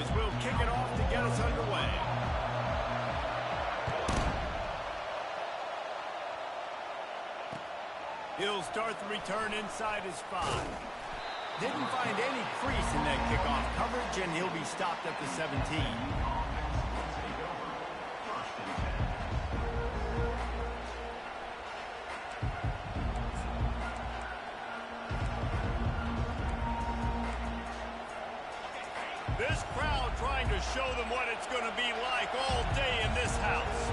as we'll kick it off to get us underway. He'll start the return inside his 5. Didn't find any crease in that kickoff coverage, and he'll be stopped at the 17. This crowd trying to show them what it's going to be like all day in this house.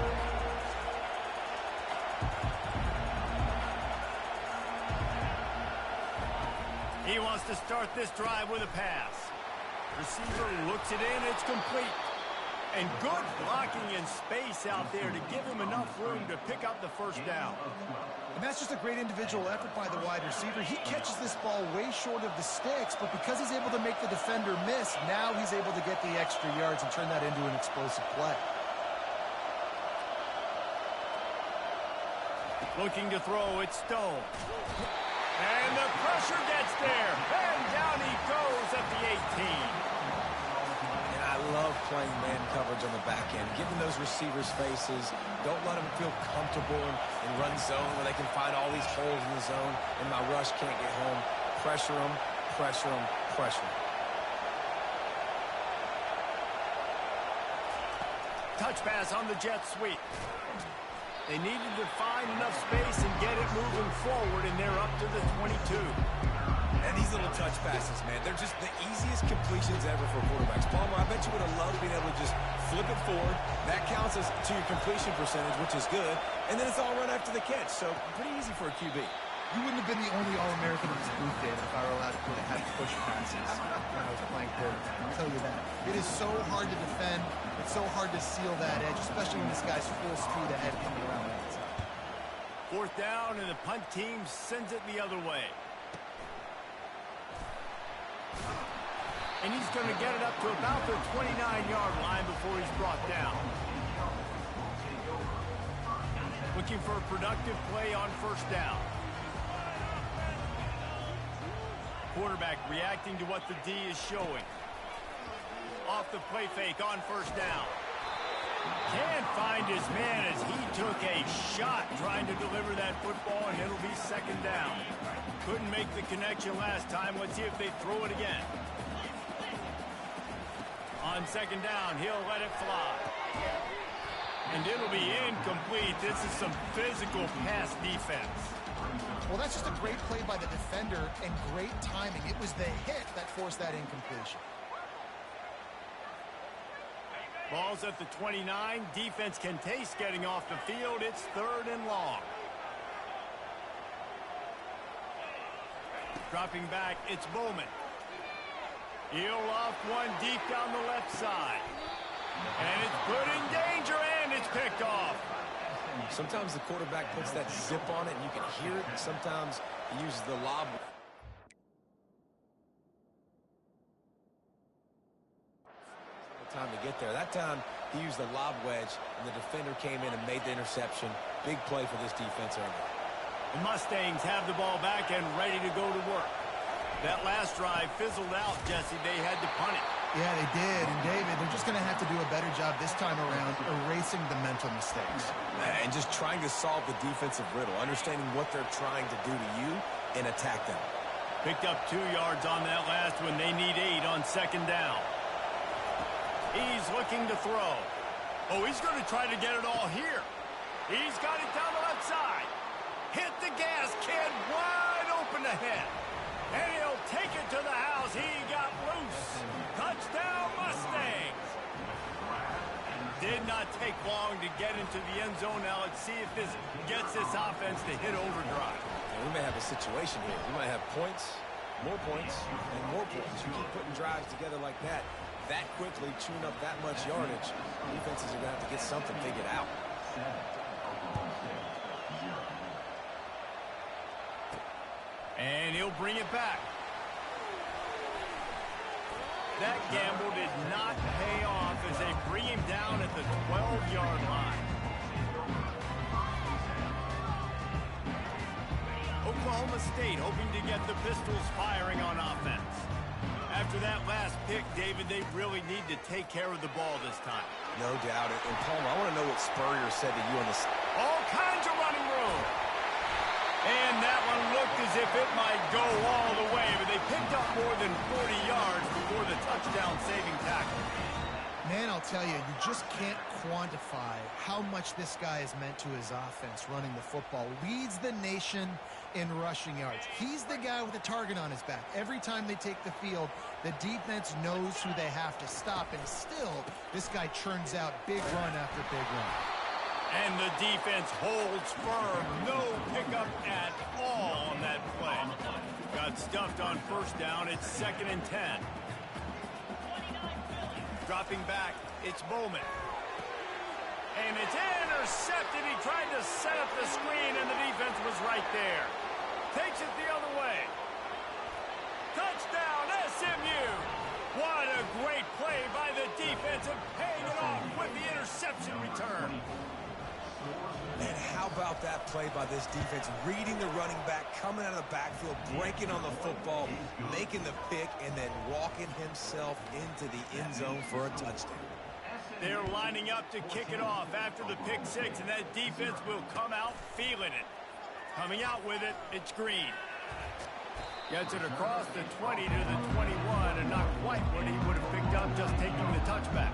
He wants to start this drive with a pass. Receiver looks it in, it's complete. And good blocking in space out there to give him enough room to pick up the first down. And that's just a great individual effort by the wide receiver. He catches this ball way short of the sticks, but because he's able to make the defender miss, now he's able to get the extra yards and turn that into an explosive play. Looking to throw, it's Stone. And the pressure gets there. And down he goes at the 18. I love playing man coverage on the back end, giving those receivers faces. Don't let them feel comfortable in run zone where they can find all these holes in the zone and my rush can't get home. Pressure them, pressure them, pressure them. Touch pass on the jet sweep. They needed to find enough space and get it moving forward, and they're up to the 22. And these little touch passes, man, they're just the easiest completions ever for quarterbacks. Palmer, I bet you would have loved being able to just flip it forward. That counts as to your completion percentage, which is good. And then it's all run after the catch, so pretty easy for a QB. You wouldn't have been the only All-American in this booth, David, if I were allowed to put have push passes when I was playing quarterback. I'll tell you that. It is so hard to defend. It's so hard to seal that edge, especially when this guy's full speed ahead coming around the outside. 4th down, and the punt team sends it the other way. And he's going to get it up to about the 29-yard line before he's brought down. Looking for a productive play on 1st down. Quarterback reacting to what the D is showing. Off the play fake on 1st down. Can't find his man as he took a shot trying to deliver that football, and it'll be 2nd down. Couldn't make the connection last time. Let's see if they throw it again. On 2nd down, he'll let it fly. And it'll be incomplete. This is some physical pass defense. Well, that's just a great play by the defender and great timing. It was the hit that forced that incompletion. Ball's at the 29. Defense can taste getting off the field. It's 3rd and long. Dropping back, it's Bowman. He'll off one deep down the left side. And it's put in danger, and it's picked off. Sometimes the quarterback puts that zip on it, and you can hear it. And sometimes he uses the lob. Time to get there. That time, he used the lob wedge, and the defender came in and made the interception. Big play for this defense early. The Mustangs have the ball back and ready to go to work. That last drive fizzled out, Jesse. They had to punt it. Yeah, they did. And, David, they're just going to have to do a better job this time around erasing the mental mistakes. And just trying to solve the defensive riddle, understanding what they're trying to do to you and attack them. Picked up 2 yards on that last one. They need 8 on 2nd down. He's looking to throw. Oh, he's going to try to get it all here. He's got it down the left side. Hit the gas, kid. Wide open ahead. And he'll take it to the house. He got loose. Touchdown, Mustangs. Did not take long to get into the end zone. Now let's see if this gets this offense to hit overdrive. And we may have a situation here. We might have points, more points, and more points. You keep putting drives together like that quickly, chewing up that much yardage, defenses are going to have to get something figured out. And he'll bring it back. That gamble did not pay off as they bring him down at the 12-yard line. Oklahoma State hoping to get the Pistols firing on offense. After that last pick, David, they really need to take care of the ball this time. No doubt. And Palmer, I want to know what Spurrier said to you on this. All kinds of running room. And that one looked as if it might go all the way, but they picked up more than 40 yards before the touchdown-saving tackle. Man, I'll tell you, you just can't quantify how much this guy has meant to his offense running the football. Leads the nation in rushing yards. He's the guy with the target on his back. Every time they take the field, the defense knows who they have to stop, and still, this guy churns out big run after big run. And the defense holds firm. No pickup at all on that play. Got stuffed on first down. It's 2nd and 10. Dropping back, it's Bowman. And it's intercepted. He tried to set up the screen, and the defense was right there. Takes it the other way. Touchdown, SMU. What a great play by the defense, and paying it off with the interception return. And how about that play by this defense? Reading the running back, coming out of the backfield, breaking on the football, making the pick, and then walking himself into the end zone for a touchdown. They're lining up to kick it off after the pick six, and that defense will come out feeling it. Coming out with it, it's Green. Gets it across the 20 to the 21, and not quite what he would have picked up just taking the touchback.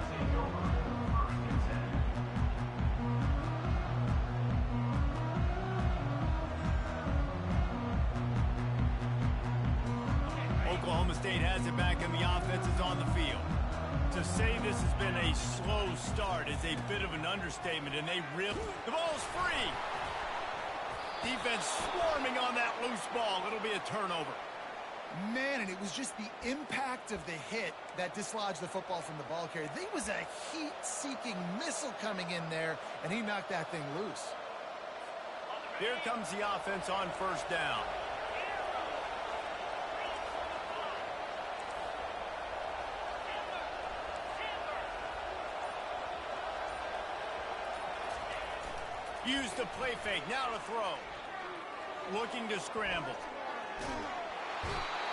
Oklahoma State has it back, and the offense is on the field. To say this has been a slow start is a bit of an understatement, and they rip. The ball's free. Defense swarming on that loose ball. It'll be a turnover. Man, and it was just the impact of the hit that dislodged the football from the ball carrier. There was a heat-seeking missile coming in there, and he knocked that thing loose. Here comes the offense on first down. Use the play fake, now to throw. Looking to scramble.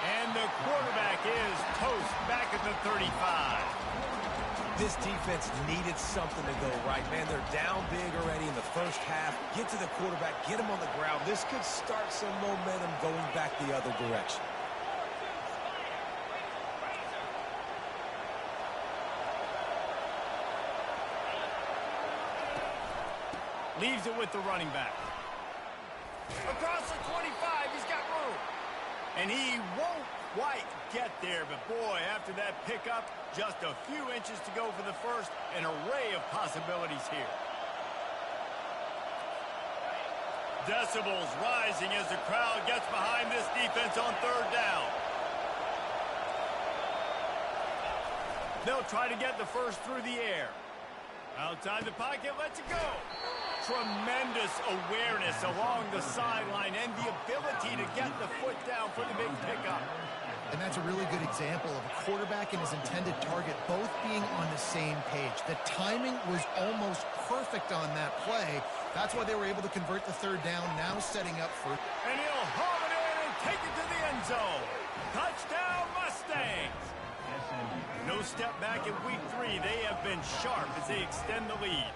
And the quarterback is toast back at the 35. This defense needed something to go right, man. They're down big already in the first half. Get to the quarterback, get him on the ground. This could start some momentum going back the other direction. Leaves it with the running back. Across the 25, he's got room. And he won't quite get there, but boy, after that pickup, just a few inches to go for the first, an array of possibilities here. Decibels rising as the crowd gets behind this defense on third down. They'll try to get the first through the air. Outside the pocket, lets it go. Tremendous awareness along the sideline and the ability to get the foot down for the big pickup. And that's a really good example of a quarterback and his intended target both being on the same page. The timing was almost perfect on that play. That's why they were able to convert the third down, now setting up for... And he'll haul it in and take it to the end zone. Touchdown, Mustangs! No step back in week 3. They have been sharp as they extend the lead.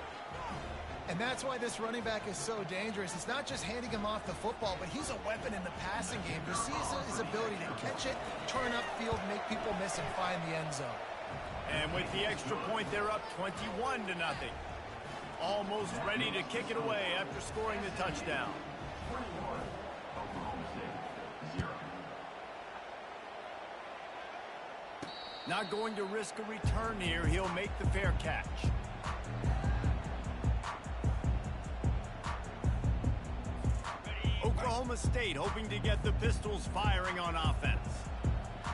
And that's why this running back is so dangerous. It's not just handing him off the football, but he's a weapon in the passing game. You see his ability to catch it, turn upfield, make people miss, and find the end zone. And with the extra point, they're up 21-0. Almost ready to kick it away after scoring the touchdown. Not going to risk a return here. He'll make the fair catch. Oklahoma State hoping to get the Pistols firing on offense.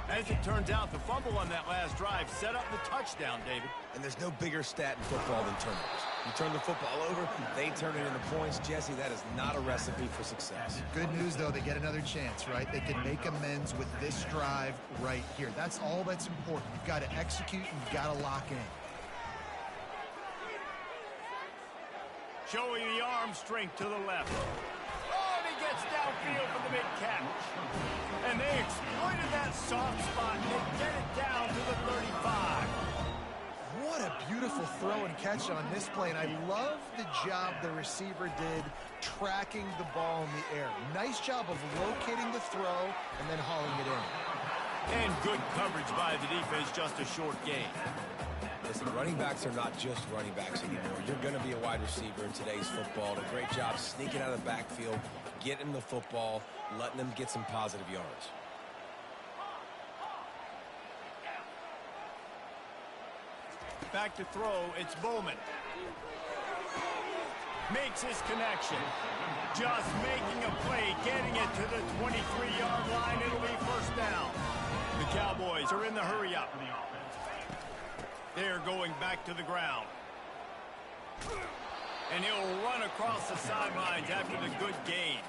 As it turns out, the fumble on that last drive set up the touchdown, David. And there's no bigger stat in football than turnovers. You turn the football over, they turn it into points. Jesse, that is not a recipe for success. Good news, though, they get another chance, right? They can make amends with this drive right here. That's all that's important. You've got to execute, and you've got to lock in. Showing the arm strength to the left. Oh, and he gets downfield for the big catch. And they exploited that soft spot. They get it down. catch on this play, and I love the job the receiver did tracking the ball in the air. Nice job of locating the throw and then hauling it in. And good coverage by the defense, just a short gain. Listen, running backs are not just running backs anymore. You're going to be a wide receiver in today's football. A great job sneaking out of the backfield, getting the football, letting them get some positive yards. Back to throw, it's Bowman. Makes his connection. Just making a play, getting it to the 23-yard line. It'll be first down. The Cowboys are in the hurry-up. They're going back to the ground. And he'll run across the sidelines after the good gain.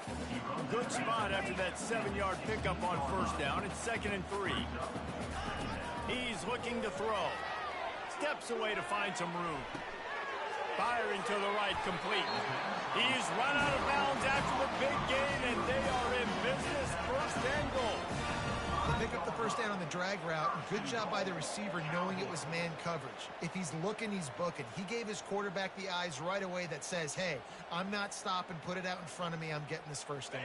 Good spot after that 7-yard pickup on first down. It's 2nd and 3. He's looking to throw. Steps away to find some room. Firing to the right, complete. He's run out of bounds after the big gain, and they are in business. First and goal. They pick up the first down on the drag route. Good job by the receiver knowing it was man coverage. If he's looking, he's booking. He gave his quarterback the eyes right away that says, hey, I'm not stopping. Put it out in front of me. I'm getting this first down.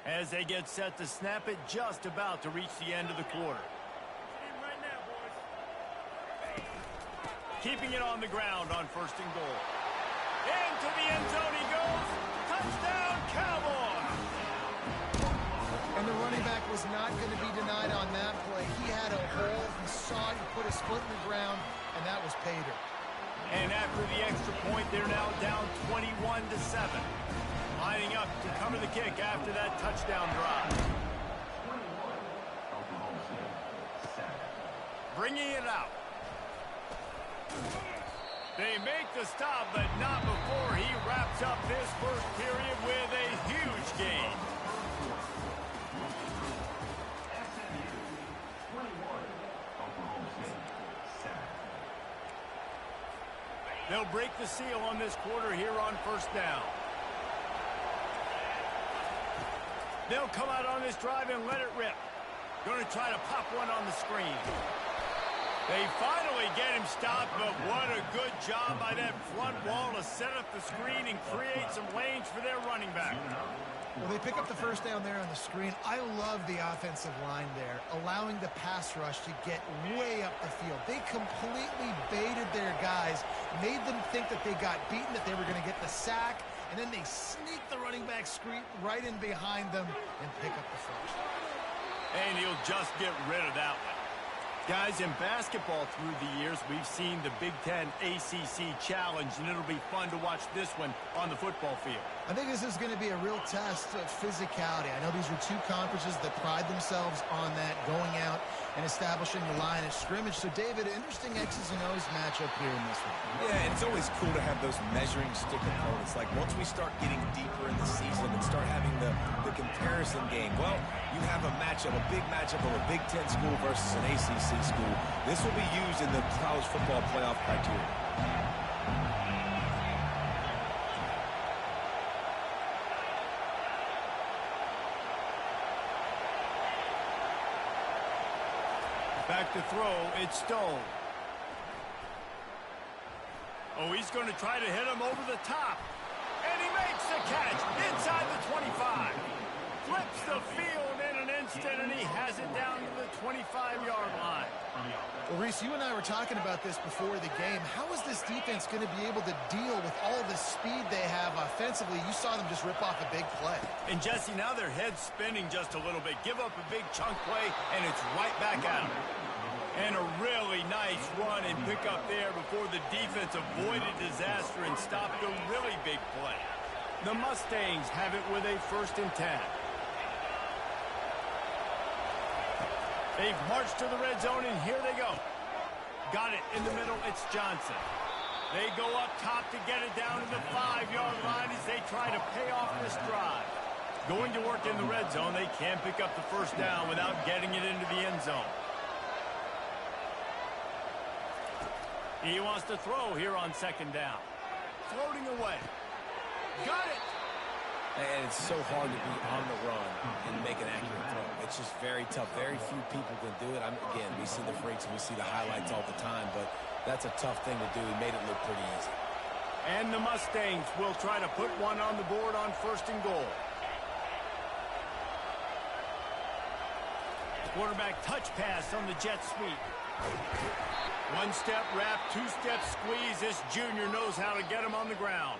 As they get set to snap it, just about to reach the end of the quarter. Keeping it on the ground on first and goal. Into the end zone he goes. Touchdown, Cowboys! And the running back was not going to be denied on that play. He had a hole. He saw it. He put his foot in the ground, and that was pay dirt. And after the extra point, they're now down 21-7. Lining up to cover the kick after that touchdown drive. Bringing it out. They make the stop, but not before he wraps up this first period with a huge gain. They'll break the seal on this quarter here on first down. They'll come out on this drive and let it rip. Going to try to pop one on the screen. They finally get him stopped, but what a good job by that front wall to set up the screen and create some lanes for their running back. Well, they pick up the first down there on the screen. I love the offensive line there, allowing the pass rush to get way up the field. They completely baited their guys, made them think that they got beaten, that they were going to get the sack, and then they sneak the running back screen right in behind them and pick up the first. And he'll just get rid of that one. Guys, in basketball through the years, we've seen the Big Ten ACC Challenge, and it'll be fun to watch this one on the football field. I think this is going to be a real test of physicality. I know these are two conferences that pride themselves on that, going out and establishing the line of scrimmage. So, David, interesting X's and O's matchup here in this one. Yeah, and it's always cool to have those measuring stick opponents. Like, once we start getting deeper in the season and start having the comparison game, well, you have a matchup, a big matchup of a Big Ten school versus an ACC school. This will be used in the college football playoff criteria. Back to throw, it's Stone. Oh, he's going to try to hit him over the top. And he makes the catch inside the 25. Flips the field in an instant, and he has it down to the 25-yard line. Well, Reese, you and I were talking about this before the game. How is this defense going to be able to deal with all the speed they have offensively? You saw them just rip off a big play. And, Jesse, now their head's spinning just a little bit. Give up a big chunk play, and it's right back at them. And a really nice run and pick up there before the defense avoided disaster and stopped a really big play. The Mustangs have it with a 1st and 10. They've marched to the red zone, and here they go. Got it in the middle. It's Johnson. They go up top to get it down to the 5-yard line as they try to pay off this drive. Going to work in the red zone, they can't pick up the first down without getting it into the end zone. He wants to throw here on 2nd down. Floating away. Got it. And it's so hard to be on the run and make an accurate throw. It's just very tough. Very few people can do it. Again, we see the freaks and we see the highlights all the time, but that's a tough thing to do. He made it look pretty easy. And the Mustangs will try to put one on the board on 1st and goal. Quarterback touch pass on the jet sweep. One-step wrap, two-step squeeze. This junior knows how to get him on the ground.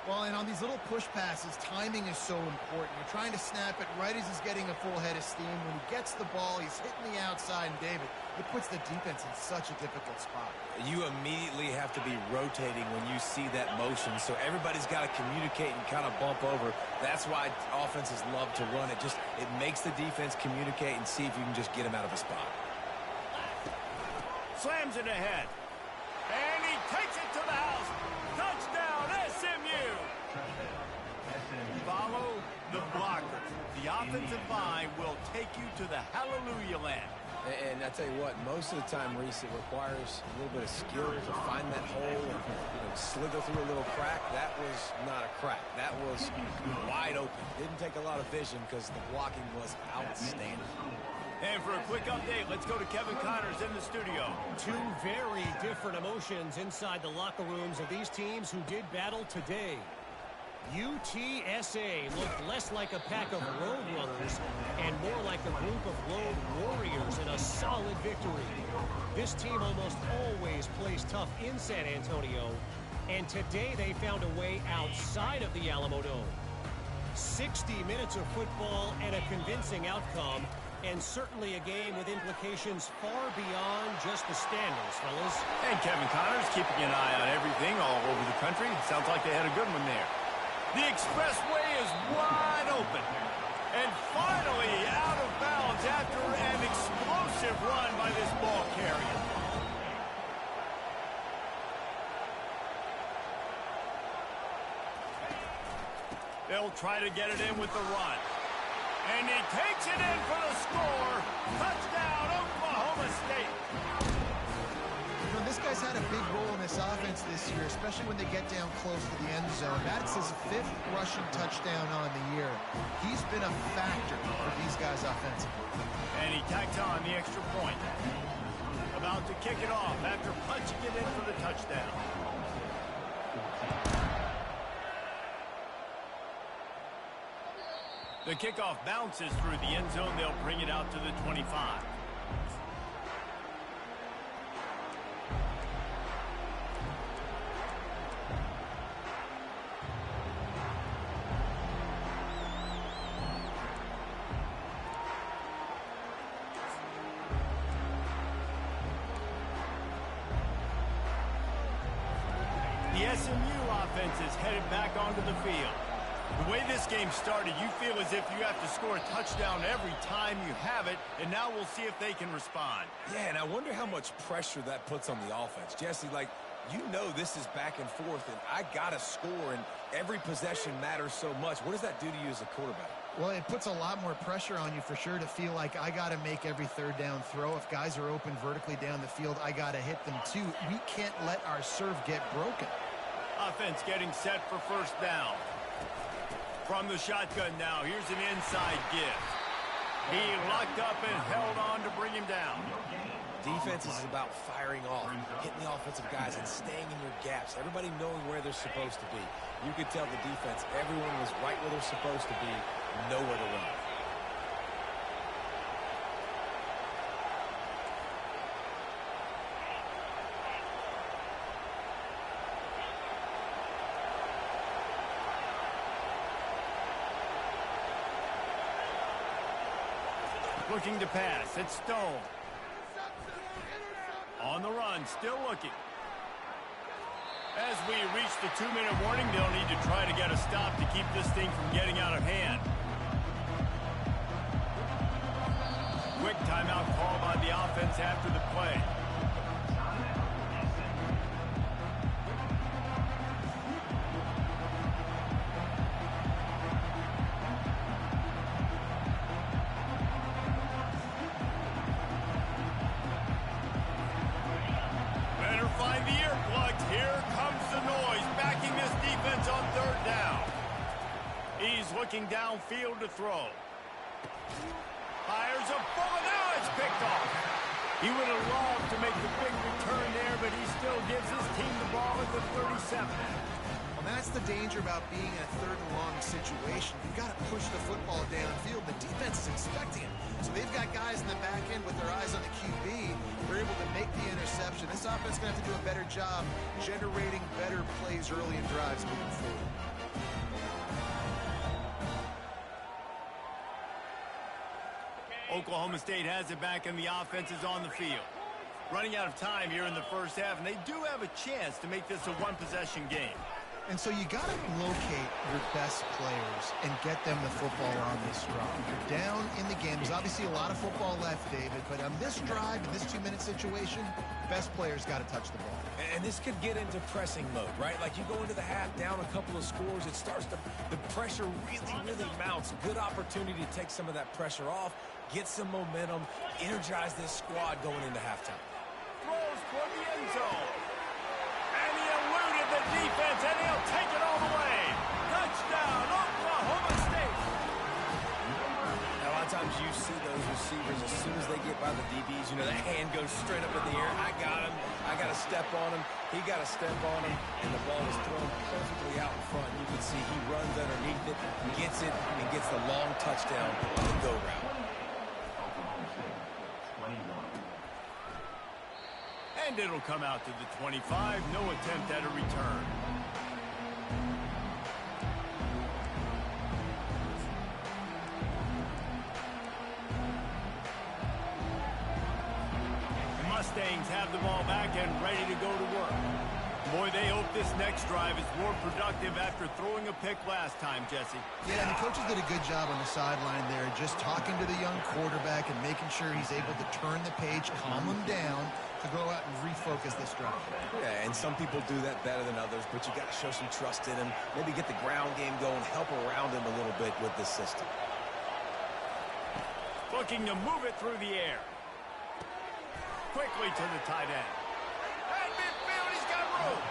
Well, and on these little push passes, timing is so important. You're trying to snap it right as he's getting a full head of steam. When he gets the ball, he's hitting the outside, and David, it puts the defense in such a difficult spot. You immediately have to be rotating when you see that motion, so everybody's got to communicate and kind of bump over. That's why offenses love to run it. It makes the defense communicate and see if you can just get him out of a spot. Slams it ahead. And he takes it to the house. Touchdown, SMU. Follow the blocker. The offensive line will take you to the hallelujah land. And I tell you what, most of the time, Reese, it requires a little bit of skill to find that hole and slither through a little crack. That was not a crack. That was wide open. Didn't take a lot of vision because the blocking was outstanding. And for a quick update, let's go to Kevin Connors in the studio. Two very different emotions inside the locker rooms of these teams who did battle today. UTSA looked less like a pack of road runners and more like a group of road warriors in a solid victory. This team almost always plays tough in San Antonio, and today they found a way outside of the Alamo Dome. 60 minutes of football and a convincing outcome, and certainly a game with implications far beyond just the standings, fellas. And Kevin Connors keeping an eye on everything all over the country. Sounds like they had a good one there. The expressway is wide open. And finally out of bounds after an explosive run by this ball carrier. They'll try to get it in with the run. And he takes it in for the score. Touchdown, Oklahoma State. You know, this guy's had a big role in this offense this year, especially when they get down close to the end zone. That's his 5th rushing touchdown on the year. He's been a factor for these guys offensively. And he tacks on the extra point. About to kick it off after punching it in for the touchdown. The kickoff bounces through the end zone. They'll bring it out to the 25. The SMU offense is headed back onto the field. The way this game started, you feel as if you have to score a touchdown every time you have it, and now we'll see if they can respond. Yeah, and I wonder how much pressure that puts on the offense. Jesse, you know this is back and forth, and I got to score, and every possession matters so much. What does that do to you as a quarterback? Well, it puts a lot more pressure on you for sure to feel like I got to make every third down throw. If guys are open vertically down the field, I got to hit them too. We can't let our serve get broken. Offense getting set for first down. From the shotgun now, here's an inside give. He locked up and held on to bring him down. Defense is about firing off, hitting the offensive guys and staying in your gaps. Everybody knowing where they're supposed to be. You could tell the defense, everyone was right where they're supposed to be, nowhere to run. Looking to pass, it's Stone. On the run, still looking. As we reach the 2-minute warning, they'll need to try to get a stop to keep this thing from getting out of hand. Quick timeout call by the offense after the play. Find the earplugs. Here comes the noise, backing this defense on third down. He's looking downfield to throw. Fires a bullet. Now it's picked off. He would have loved to make the big return there, but he still gives his team the ball at the 37. Well, that's the danger about being in a third and long situation. You've got to push the football downfield. The defense is expecting it. So they've got guys in the back end with their eyes on the QB. They're able to make the interception. This offense is going to have to do a better job generating better plays early in drives moving forward. Oklahoma State has it back, and the offense is on the field. Running out of time here in the first half, and they do have a chance to make this a one-possession game. And so you got to locate your best players and get them the football on this drive. You're down in the game. There's obviously a lot of football left, David, but on this drive, in this 2-minute situation, best players got to touch the ball. And this could get into pressing mode, right? Like you go into the half down a couple of scores, it starts to, the pressure really mounts. Good opportunity to take some of that pressure off, get some momentum, energize this squad going into halftime. Throws for the end zone. And he eluded the defense, and he'll take it all the way. Touchdown, Oklahoma State. Now, a lot of times you see those receivers, as soon as they get by the DBs, you know, that hand goes straight up in the air. I got him. I got to step on him. He got to step on him, and the ball is thrown perfectly out in front. You can see he runs underneath it, gets it, and gets the long touchdown on the go route. And it'll come out to the 25. No attempt at a return. The Mustangs have the ball back and ready to go to work. Boy, they hope this next drive is more productive after throwing a pick last time, Jesse. Yeah, and the coaches did a good job on the sideline there, just talking to the young quarterback and making sure he's able to turn the page, calm him down, to go out and refocus this drive. Yeah, and some people do that better than others, but you got to show some trust in him. Maybe get the ground game going, help around him a little bit with this system. Looking to move it through the air. Quickly to the tight end. At midfield, he's got room.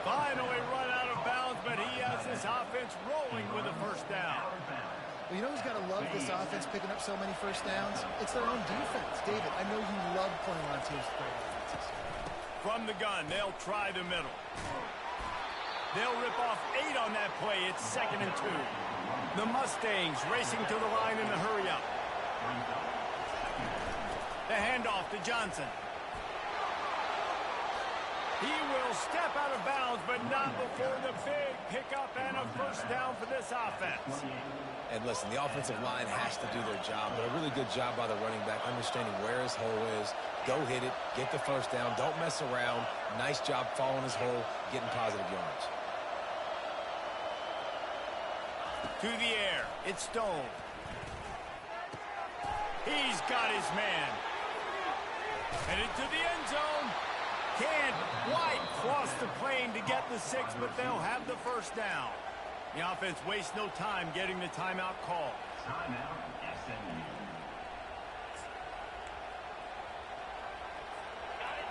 Finally run out of bounds, but he has this offense rolling with a first down. Well, you know who's got to love this offense picking up so many first downs? It's their own defense. David, I know you love playing on teams with great offenses. From the gun, they'll try the middle. They'll rip off 8 on that play. It's 2nd and 2. The Mustangs racing to the line in the hurry-up. The handoff to Johnson. He will step out of bounds, but not before the big pickup and a first down for this offense. And listen, the offensive line has to do their job, but a really good job by the running back, understanding where his hole is. Go hit it, get the first down, don't mess around. Nice job following his hole, getting positive yards. To the air, it's Stone. He's got his man. Headed to the end zone. Can't quite cross the plane to get the 6, but they'll have the first down. The offense wastes no time getting the timeout call.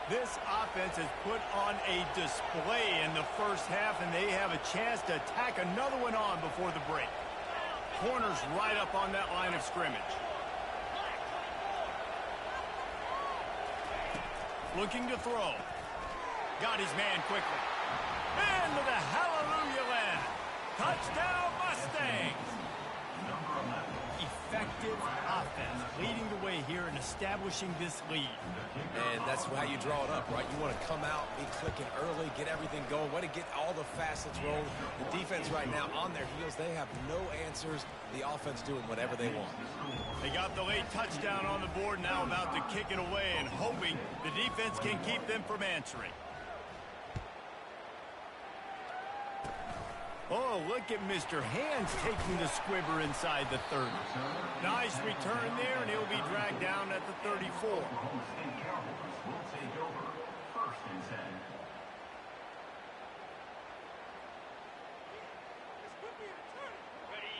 This offense has put on a display in the first half, and they have a chance to tack another one on before the break. Corners right up on that line of scrimmage. Looking to throw. Got his man quickly. Into the hallelujah land. Touchdown Mustangs. Effective offense leading the way here and establishing this lead. And that's how you draw it up, right? You want to come out, be clicking early, get everything going, want to get all the facets rolling. The defense right now on their heels, they have no answers. The offense doing whatever they want. They got the late touchdown on the board, now about to kick it away and hoping the defense can keep them from answering. Oh, look at Mr. Hands taking the squibber inside the 30. Nice return there, and he'll be dragged down at the 34.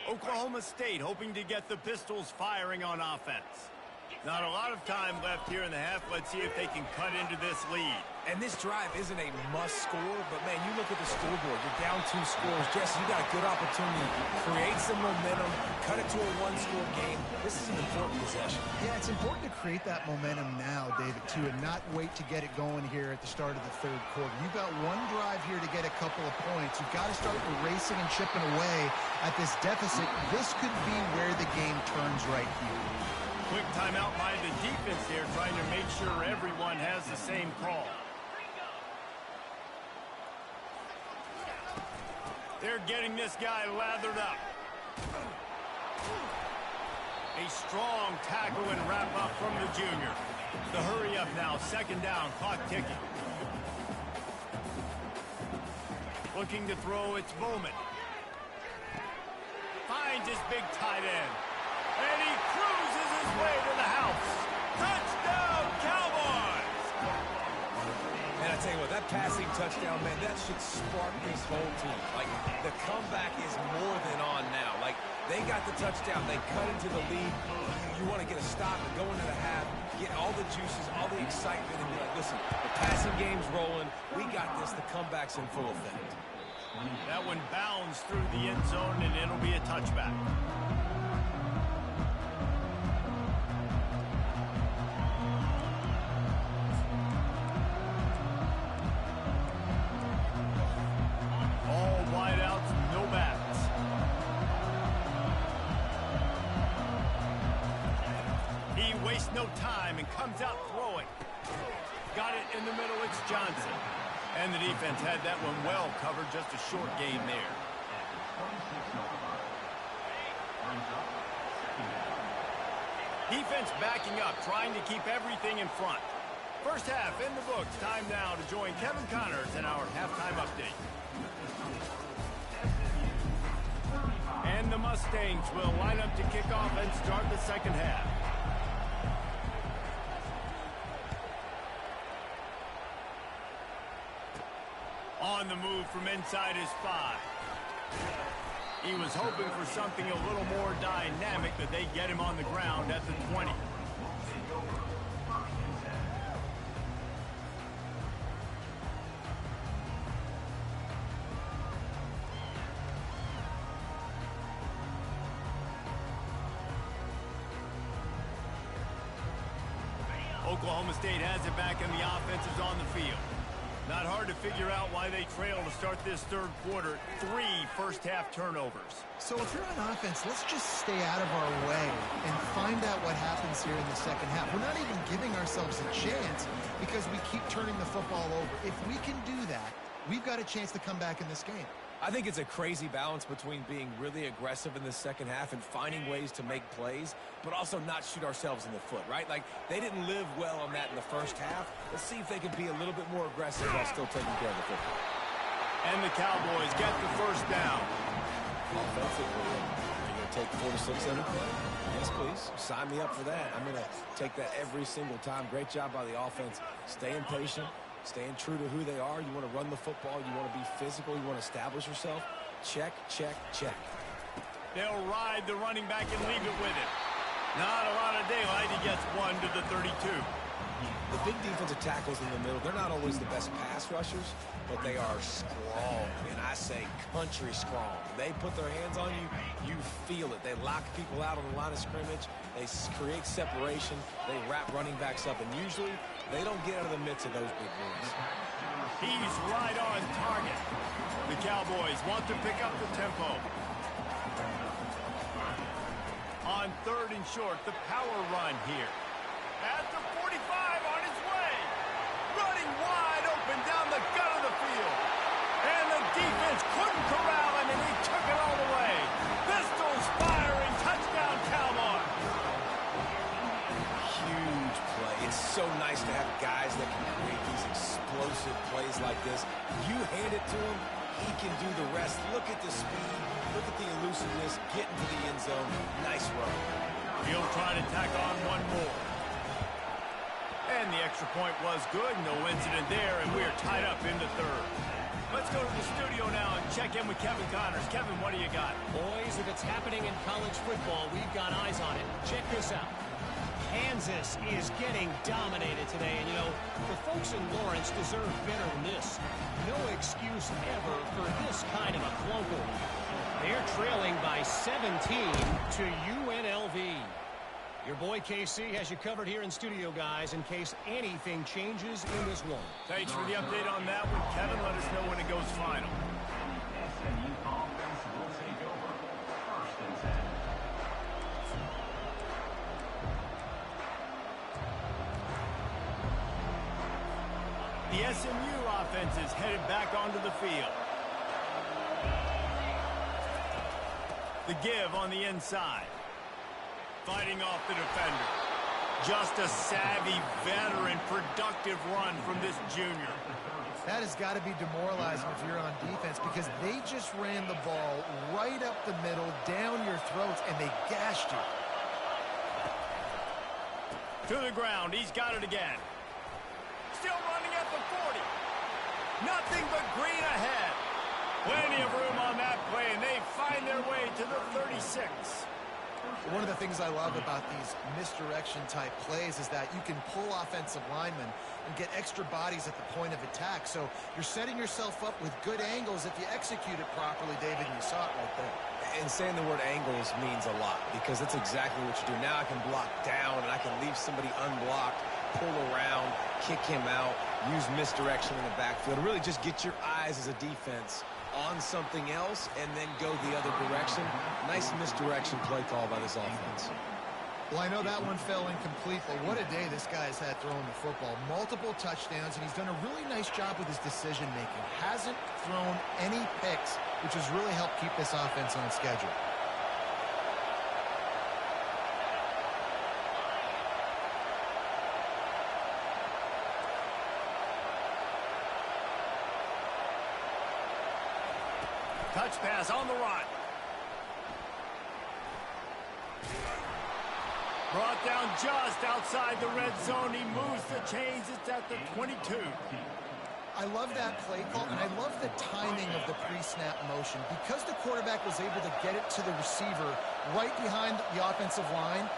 Oklahoma State hoping to get the Pistols firing on offense. Not a lot of time left here in the half. Let's see if they can cut into this lead. And this drive isn't a must score, but, man, you look at the scoreboard. You're down 2 scores. Jesse, you got a good opportunity. Create some momentum. Cut it to a 1-score game. This is an important possession. Yeah, it's important to create that momentum now, David, too, and not wait to get it going here at the start of the third quarter. You've got one drive here to get a couple of points. You've got to start erasing and chipping away at this deficit. This could be where the game turns right here. Quick timeout by the defense here, trying to make sure everyone has the same call. They're getting this guy lathered up. A strong tackle and wrap up from the junior. The hurry up now, second down, clock ticking. Looking to throw, it's Bowman. Finds his big tight end. And he cruises his way to the house. Touchdown, Cowboys! And I tell you what, that passing touchdown, man, that should spark this whole team. Like, the comeback is more than on now. Like, they got the touchdown. They cut into the lead. You want to get a stop and go into the half, get all the juices, all the excitement, and be like, listen, the passing game's rolling. We got this. The comeback's in full effect. That one bounds through the end zone, and it'll be a touchback. All wideouts, no backs. He wastes no time and comes out throwing. Got it in the middle, it's Johnson. And the defense had that one well covered, just a short gain there. Defense backing up, trying to keep everything in front. First half in the books. Time now to join Kevin Connors in our halftime update. And the Mustangs will line up to kick off and start the second half. On the move from inside his 5. He was hoping for something a little more dynamic, but they get him on the ground at the 20. Oklahoma State has it back and the offense is on the field. Not hard to figure out why they trail to start this third quarter. 3 first-half turnovers. So if you're on offense, let's just stay out of our way and find out what happens here in the second half. We're not even giving ourselves a chance because we keep turning the football over. If we can do that, we've got a chance to come back in this game. I think it's a crazy balance between being really aggressive in the second half and finding ways to make plays, but also not shoot ourselves in the foot, right? Like, they didn't live well on that in the first half. Let's see if they can be a little bit more aggressive while still taking care of the football. And the Cowboys get the first down. Offensively, are you going to take 4 to 6 every play? Yes, please. Sign me up for that. I'm going to take that every single time. Great job by the offense. Staying patient. Staying true to who they are. You want to run the football. You want to be physical. You want to establish yourself. Check, check, check. They'll ride the running back and leave it with him. Not a lot of daylight. He gets 1 to the 32. The big defensive tackles in the middle, they're not always the best pass rushers, but they are strong. And I say country strong. They put their hands on you, you feel it. They lock people out on the line of scrimmage. They create separation. They wrap running backs up. And usually, they don't get out of the midst of those big boys. He's right on target. The Cowboys want to pick up the tempo. On 3rd and short, the power run here. At the 45, on his way. Running wide open down the gut of the field. And the defense couldn't corral him, and he took it all the way. Pistols firing, touchdown Cowboys. Huge play. It's so nice to have guys that can create these explosive plays like this. You hand it to him, he can do the rest. Look at the speed. Look at the elusiveness. Get into the end zone. Nice run. He'll try to tack on one more. And the extra point was good. No incident there, and we're tied up in the 3rd. Let's go to the studio now and check in with Kevin Connors. Kevin, what do you got? Boys, if it's happening in college football, we've got eyes on it. Check this out. Kansas is getting dominated today, and you know, the folks in Lawrence deserve better than this. No excuse ever for this kind of a clunker. They're trailing by 17 to UNLV. Your boy KC has you covered here in studio, guys, in case anything changes in this one. Thanks for the update on that one, Kevin. Let us know when it goes final. The SMU offense is headed back onto the field. The give on the inside. Fighting off the defender. Just a savvy, veteran, productive run from this junior. That has got to be demoralizing if you're on defense because they just ran the ball right up the middle, down your throats, and they gashed you. To the ground. He's got it again. Still running at the 40. Nothing but green ahead. Plenty of room on that play, and they find their way to the 36. One of the things I love about these misdirection-type plays is that you can pull offensive linemen and get extra bodies at the point of attack. So you're setting yourself up with good angles if you execute it properly, David, and you saw it right there. And saying the word angles means a lot because that's exactly what you do. Now I can block down and I can leave somebody unblocked, pull around, kick him out, use misdirection in the backfield. Really just get your eyes as a defense on something else and then go the other direction. Nice misdirection play call by this offense. Well, I know that one fell incomplete, but what a day this guy's had throwing the football. Multiple touchdowns, and he's done a really nice job with his decision-making. Hasn't thrown any picks, which has really helped keep this offense on schedule. Touch pass on the run. Brought down just outside the red zone. He moves the chains. It's at the 22. I love that play call, and I love the timing of the pre-snap motion. Because the quarterback was able to get it to the receiver right behind the offensive line,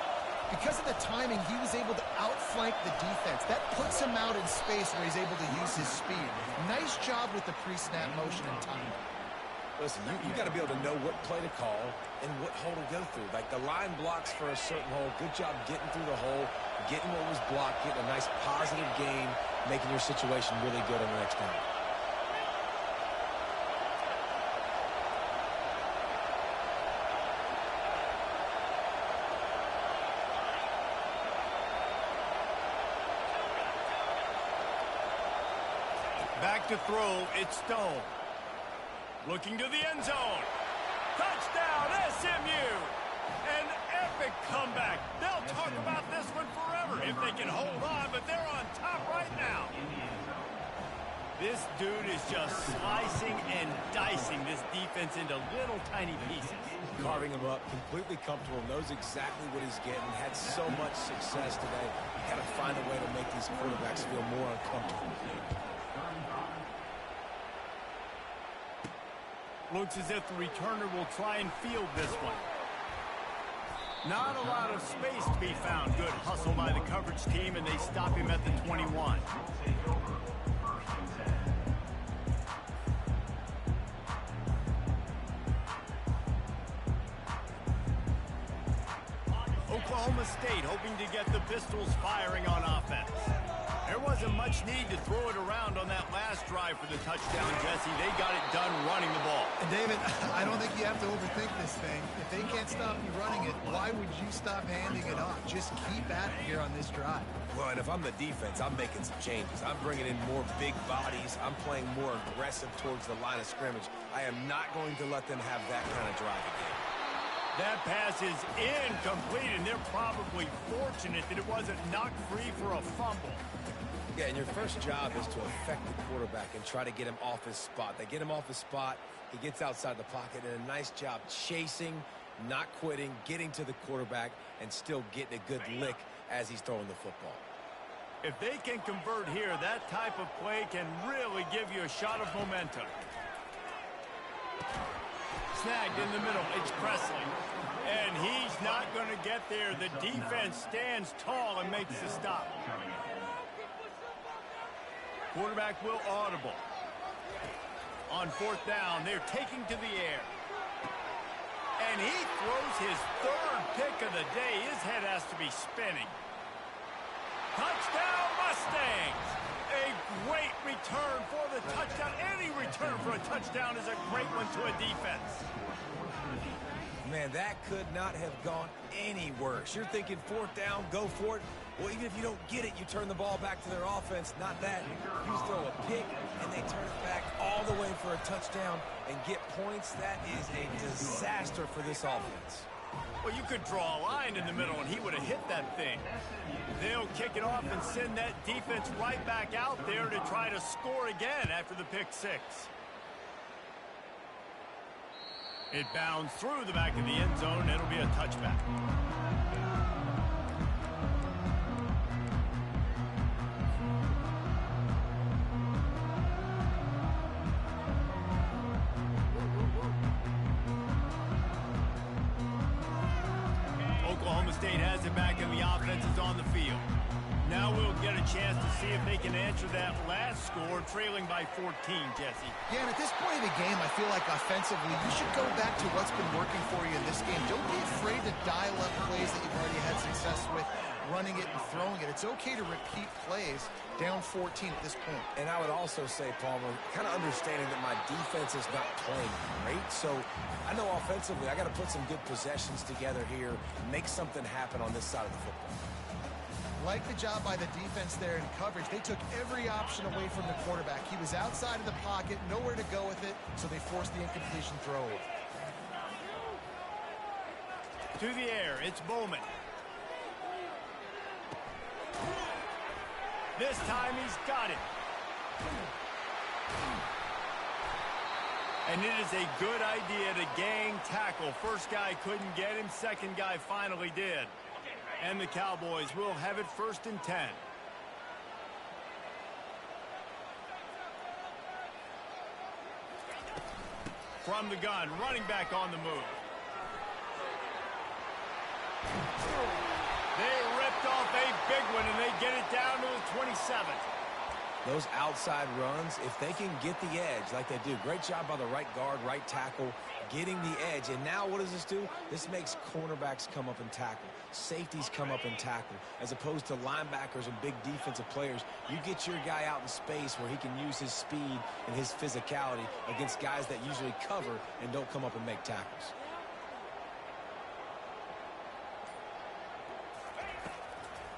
because of the timing, he was able to outflank the defense. That puts him out in space where he's able to use his speed. Nice job with the pre-snap motion and timing. Listen, you got to be able to know what play to call and what hole to go through. Like the line blocks for a certain hole. Good job getting through the hole, getting what was blocked, getting a nice positive gain, making your situation really good on the next down. Back to throw. It's Stone. Looking to the end zone. Touchdown, SMU. An epic comeback. They'll talk about this one forever if they can hold on, but they're on top right now. This dude is just slicing and dicing this defense into little tiny pieces. Carving him up, completely comfortable, knows exactly what he's getting, had so much success today. Got to find a way to make these quarterbacks feel more uncomfortable. Looks as if the returner will try and field this one. Not a lot of space to be found. Good hustle by the coverage team, and they stop him at the 21. Oklahoma State hoping to get the Pistols firing on offense. There wasn't much need to throw it around on that last drive for the touchdown, Jesse. They got it done running the ball. And David, I don't think you have to overthink this thing. If they can't stop you running it, why would you stop handing it off? Just keep at it here on this drive. Well, and if I'm the defense, I'm making some changes. I'm bringing in more big bodies. I'm playing more aggressive towards the line of scrimmage. I am not going to let them have that kind of drive again. That pass is incomplete, and they're probably fortunate that it wasn't knocked free for a fumble. Yeah, and your first job is to affect the quarterback and try to get him off his spot. They get him off his spot, he gets outside the pocket, and a nice job chasing, not quitting, getting to the quarterback, and still getting a good lick as he's throwing the football. If they can convert here, that type of play can really give you a shot of momentum. Snagged in the middle, it's Presley. And he's not going to get there. The defense stands tall and makes the stop. Quarterback will audible. On fourth down, they're taking to the air. And he throws his third pick of the day. His head has to be spinning. Touchdown, Mustangs! A great return for the touchdown. Any return for a touchdown is a great one to a defense. Man, that could not have gone any worse. You're thinking fourth down, go for it. Well, even if you don't get it, you turn the ball back to their offense. Not that. You throw a pick, and they turn it back all the way for a touchdown and get points. That is a disaster for this offense. Well, you could draw a line in the middle, and he would have hit that thing. They'll kick it off and send that defense right back out there to try to score again after the pick six. It bounds through the back of the end zone, and it'll be a touchback. Oklahoma State has it back, and the offense is on the field. Now we'll get a chance to see if they can answer that last score, trailing by 14, Jesse. Yeah, and at this point of the game, I feel like offensively, you should go back to what's been working for you in this game. Don't be afraid to dial up plays that you've already had success with, running it and throwing it. It's okay to repeat plays down 14 at this point. And I would also say, Palmer, kind of understanding that my defense is not playing great. So I know offensively I got to put some good possessions together here, make something happen on this side of the football. Like the job by the defense there in coverage. They took every option away from the quarterback. He was outside of the pocket, nowhere to go with it, so they forced the incompletion throw. To the air, it's Bowman. This time he's got it. And it is a good idea to gang tackle. First guy couldn't get him, second guy finally did. And the Cowboys will have it 1st and 10. From the gun, running back on the move. They ripped off a big one, and they get it down to the 27. Those outside runs, if they can get the edge like they do, great job by the right guard, right tackle, getting the edge. And now what does this do? This makes cornerbacks come up and tackle. Safeties come up and tackle. As opposed to linebackers and big defensive players, you get your guy out in space where he can use his speed and his physicality against guys that usually cover and don't come up and make tackles.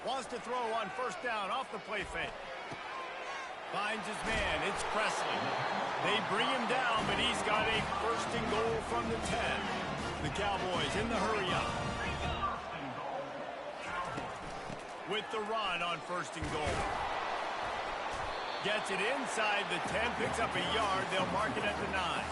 Wants to throw on 1st down off the play fake. Finds his man. It's Presley. They bring him down, but he's got a 1st and goal from the 10. The Cowboys in the hurry up. With the run on 1st and goal. Gets it inside the 10, picks up a yard. They'll mark it at the 9.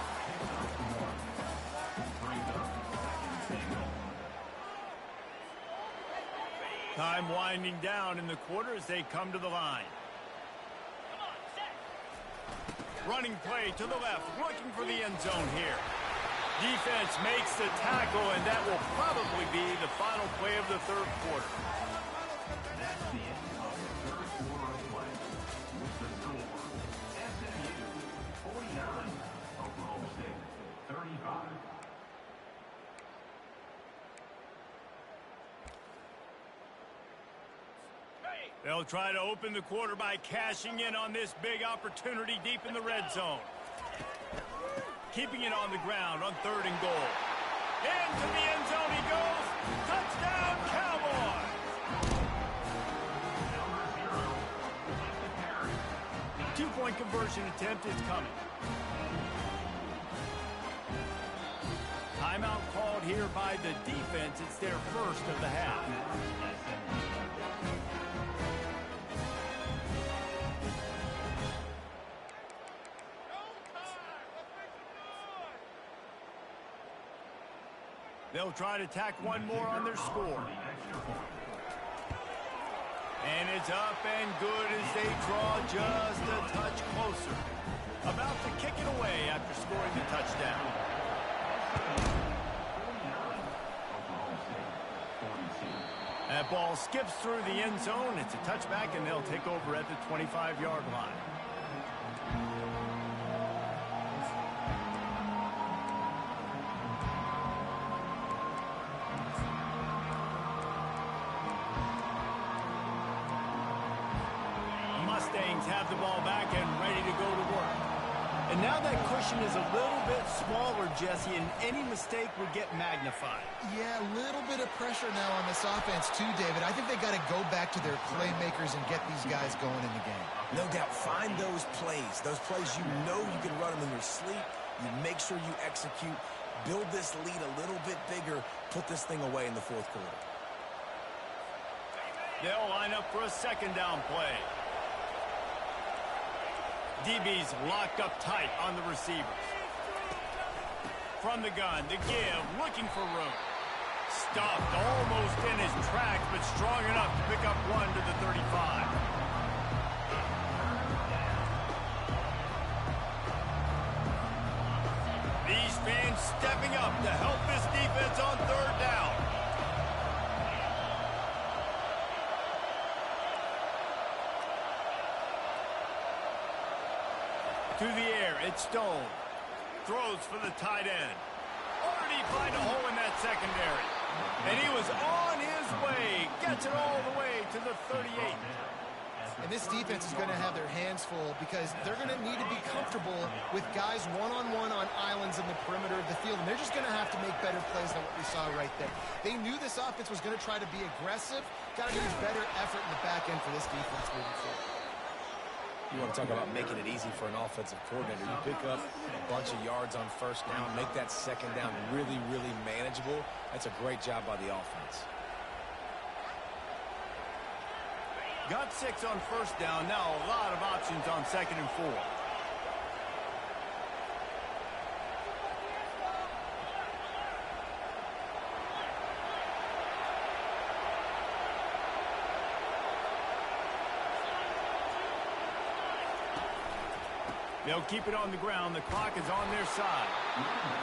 Time winding down in the quarter as they come to the line. Running play to the left, looking for the end zone here. Defense makes the tackle, and that will probably be the final play of the 3rd quarter. They'll try to open the quarter by cashing in on this big opportunity deep in the red zone. Keeping it on the ground on 3rd and goal. Into the end zone he goes. Touchdown, Cowboys! Two-point conversion attempt is coming. Timeout called here by the defense. It's their 1st of the half. They'll try to tack one more on their score. And it's up and good as they draw just a touch closer. About to kick it away after scoring the touchdown. That ball skips through the end zone. It's a touchback, and they'll take over at the 25-yard line. Mustangs have the ball back and ready to go to work. And now that cushion is a little bit smaller, Jesse, and any mistake would get magnified. Yeah, a little bit of pressure now on this offense too, David. I think they got to go back to their playmakers and get these guys going in the game. No doubt. Find those plays you know you can run them in your sleep. You make sure you execute. Build this lead a little bit bigger. Put this thing away in the fourth quarter. They'll line up for a second down play. DB's locked up tight on the receivers. From the gun, the give, looking for room. Stuffed almost in his tracks, but strong enough to pick up one to the 35. These fans stepping up to help this defense on third down. To the air, it's Stone. Throws for the tight end. Already find a hole in that secondary. And he was on his way. Gets it all the way to the 38. And this defense is going to have their hands full because they're going to need to be comfortable with guys one-on-one on islands in the perimeter of the field. And they're just going to have to make better plays than what we saw right there. They knew this offense was going to try to be aggressive. Got to use better effort in the back end for this defense moving forward. You want to talk about making it easy for an offensive coordinator. You pick up a bunch of yards on first down, make that second down really, really manageable. That's a great job by the offense. Got 6 on first down. Now a lot of options on 2nd and 4. They'll keep it on the ground. The clock is on their side.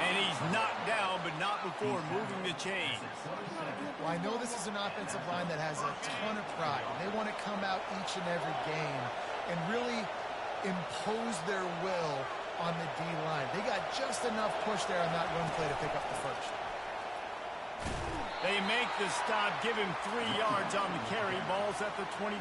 And he's knocked down, but not before moving the chains. Well, I know this is an offensive line that has a ton of pride. They want to come out each and every game and really impose their will on the D-line. They got just enough push there on that run play to pick up the first. They make the stop, give him 3 yards on the carry. Ball's at the 24.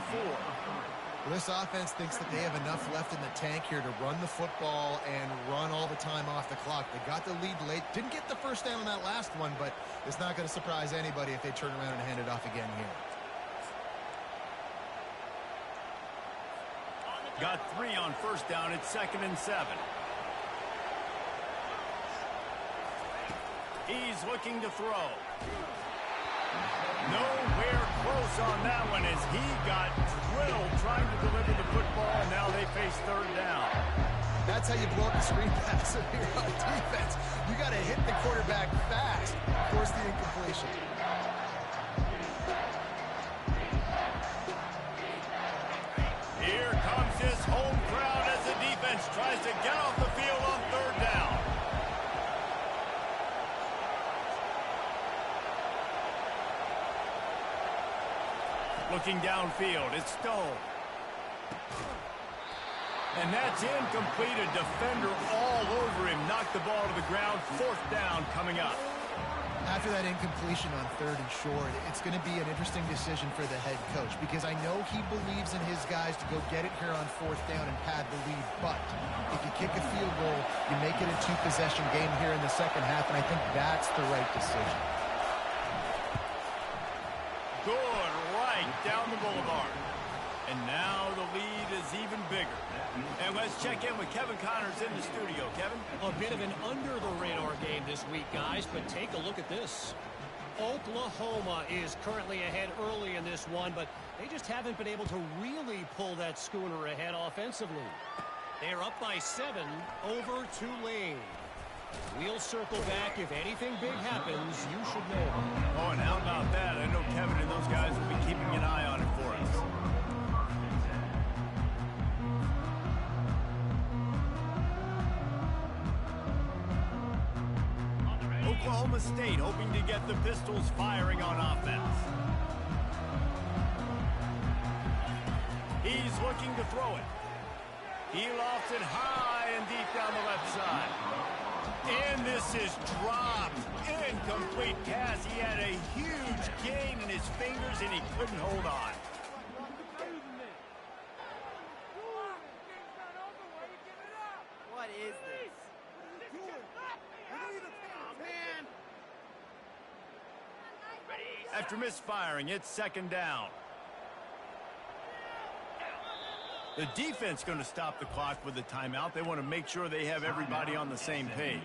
Well, this offense thinks that they have enough left in the tank here to run the football and run all the time off the clock. They got the lead late. Didn't get the first down on that last one, but it's not going to surprise anybody if they turn around and hand it off again here. Got 3 on first down. It's 2nd and 7. He's looking to throw. Nowhere close on that one as he got drilled trying to deliver the football, and now they face third down. That's how you blow up the screen pass if you're on defense. You got to hit the quarterback fast. Force the incompletion. Here comes his home crowd as the defense tries to get off the field on third down. Looking downfield, it's Stone. And that's incomplete. A defender all over him. Knocked the ball to the ground. 4th down coming up. After that incompletion on 3rd and short, it's going to be an interesting decision for the head coach because I know he believes in his guys to go get it here on 4th down and pad the lead. But if you kick a field goal, you make it a 2-possession game here in the second half, and I think that's the right decision. Good right down the boulevard. And now the lead is even bigger. And let's check in with Kevin Connors in the studio. Kevin? A bit of an under-the-radar game this week, guys, but take a look at this. Oklahoma is currently ahead early in this one, but they just haven't been able to really pull that schooner ahead offensively. They're up by 7 over Tulane. We'll circle back. If anything big happens, you should know. Oh, and how about that? I know Kevin and those guys will be keeping an eye on it for us. Oklahoma State hoping to get the Pistols firing on offense. looking to throw it. He lofts it high and deep down the left side. And this is dropped. Incomplete pass. He had a huge gain in his fingers, and he couldn't hold on. What is this? After misfiring, it's second down. The defense going to stop the clock with a timeout. They want to make sure they have everybody on the same page.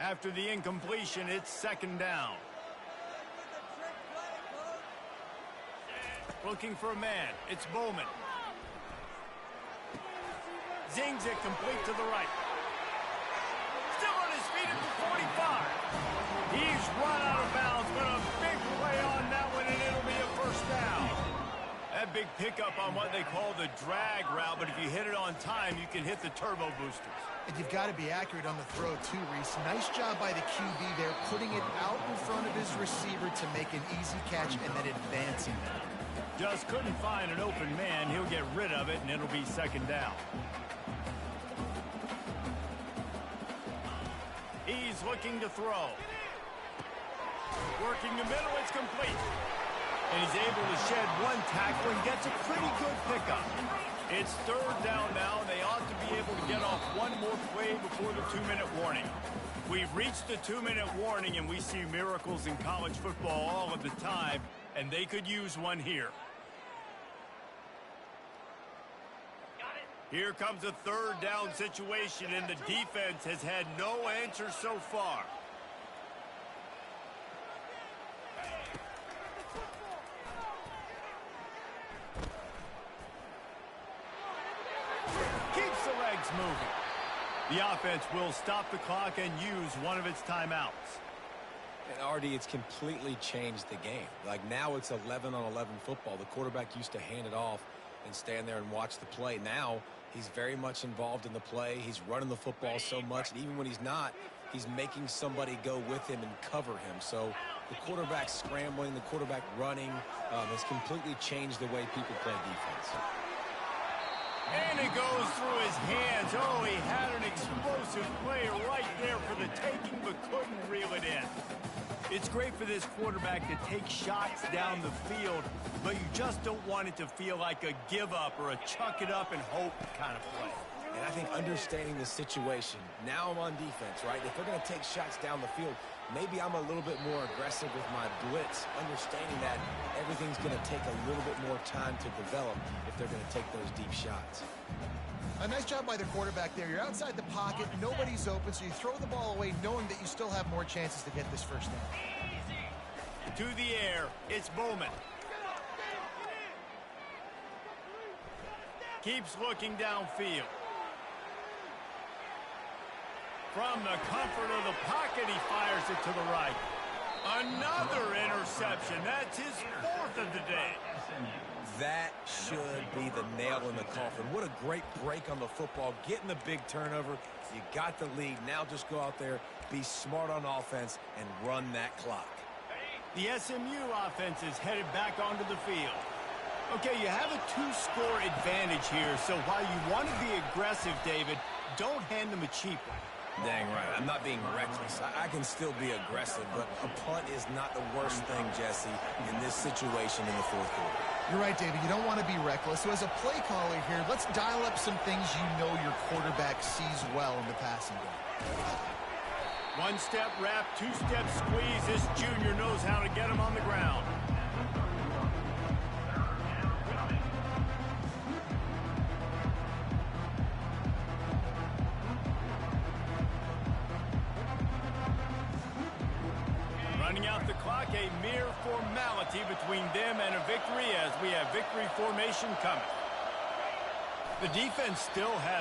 After the incompletion, it's second down. Looking for a man. It's Bowman. Zings it complete to the right. Still on his feet at the 45. He's run out of bounds, but a big play on that one, and it'll be a first down. That big pickup on what they call the drag route, but if you hit it on time, you can hit the turbo boosters. And you've got to be accurate on the throw, too, Reese. Nice job by the QB there, putting it out in front of his receiver to make an easy catch and then advancing it. Just couldn't find an open man. He'll get rid of it, and it'll be second down. He's looking to throw. Working the middle, it's complete. And he's able to shed one tackle and gets a pretty good pickup. It's third down now. They ought to be able to get off one more play before the 2-minute warning. We've reached the 2-minute warning, and we see miracles in college football all of the time, and they could use one here. Here comes a third down situation, and the defense has had no answer so far. Keeps the legs moving. The offense will stop the clock and use one of its timeouts. And RD, it's completely changed the game. Like now it's 11-on-11 football. The quarterback used to hand it off and stand there and watch the play. Now he's very much involved in the play. He's running the football so much, and even when he's not, he's making somebody go with him and cover him. So the quarterback scrambling, the quarterback running has completely changed the way people play defense. And it goes through his hands. Oh, he had an explosive player right there for the taking, but couldn't reel it in. It's great for this quarterback to take shots down the field, but you just don't want it to feel like a give-up or a chuck-it-up and hope kind of play. And I think understanding the situation, now I'm on defense, right? If they're going to take shots down the field, maybe I'm a little bit more aggressive with my blitz, understanding that everything's going to take a little bit more time to develop if they're going to take those deep shots. A nice job by the quarterback there. You're outside the pocket, nobody's open, so you throw the ball away knowing that you still have more chances to get this first down. To the air, it's Bowman. Keeps looking downfield. From the comfort of the pocket, he fires it to the right. Another interception. That's his fourth of the day. That should be the nail in the coffin. What a great break on the football. Getting the big turnover. You got the lead. Now just go out there, be smart on offense, and run that clock. The SMU offense is headed back onto the field. Okay, you have a 2-score advantage here, so while you want to be aggressive, David, don't hand them a cheap one. Dang right. I'm not being reckless. I can still be aggressive, but a punt is not the worst thing, Jesse, in this situation in the fourth quarter. You're right, David. You don't want to be reckless. So as a play caller here, let's dial up some things you know your quarterback sees well in the passing game. One-step wrap, two-step squeeze. This junior knows how to get him on the ground. Running out the clock, a mere formality between them and a victory as we have victory formation coming. The defense still has